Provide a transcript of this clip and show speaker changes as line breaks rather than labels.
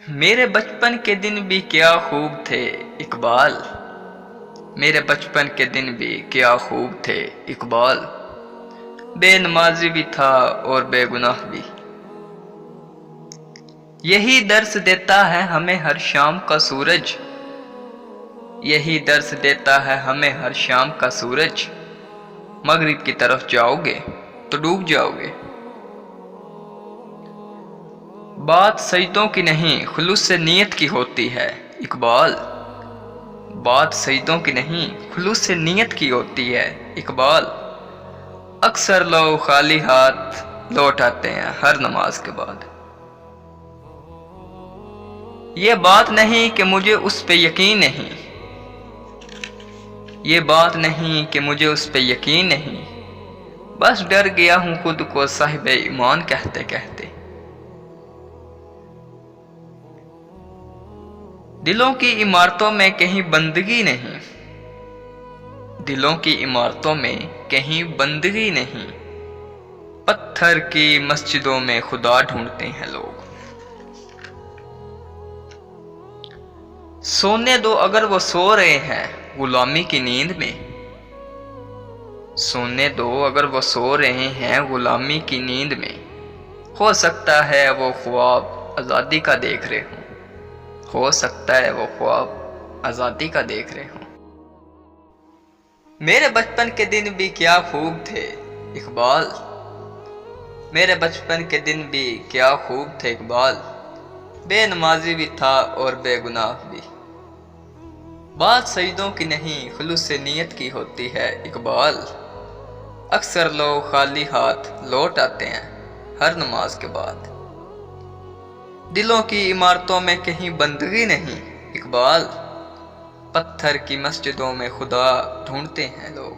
میرے بچپن کے دن بھی کیا خوب تھے اقبال، میرے بچپن کے دن بھی کیا خوب تھے اقبال، بے نمازی بھی تھا اور بے گناہ بھی۔ یہی درس دیتا ہے ہمیں ہر شام کا سورج، یہی درس دیتا ہے ہمیں ہر شام کا سورج، مغرب کی طرف جاؤ گے تو ڈوب جاؤ گے۔ بات سجدوں کی نہیں خلوص سے نیت کی ہوتی ہے اقبال، بات سجدوں کی نہیں خلوص سے نیت کی ہوتی ہے اقبال، اکثر لوگ خالی ہاتھ لوٹ آتے ہیں ہر نماز کے بعد۔ یہ بات نہیں کہ مجھے اس پہ یقین نہیں، یہ بات نہیں کہ مجھے اس پہ یقین نہیں، بس ڈر گیا ہوں خود کو صاحب ایمان کہتے کہتے۔ دلوں کی عمارتوں میں کہیں بندگی نہیں، دلوں کی عمارتوں میں کہیں بندگی نہیں، پتھر کی مسجدوں میں خدا ڈھونڈتے ہیں لوگ۔ سونے دو اگر وہ سو رہے ہیں غلامی کی نیند میں، سونے دو اگر وہ سو رہے ہیں غلامی کی نیند میں، ہو سکتا ہے وہ خواب آزادی کا دیکھ رہے ہوں، ہو سکتا ہے وہ خواب آزادی کا دیکھ رہے ہوں۔ میرے بچپن کے دن بھی کیا خوب تھے اقبال، میرے بچپن کے دن بھی کیا خوب تھے اقبال، بے نمازی بھی تھا اور بے گناہ بھی۔ بات سجدوں کی نہیں خلوص سے نیت کی ہوتی ہے اقبال، اکثر لوگ خالی ہاتھ لوٹ آتے ہیں ہر نماز کے بعد۔ دلوں کی عمارتوں میں کہیں بندگی نہیں اقبال، پتھر کی مسجدوں میں خدا ڈھونڈتے ہیں لوگ۔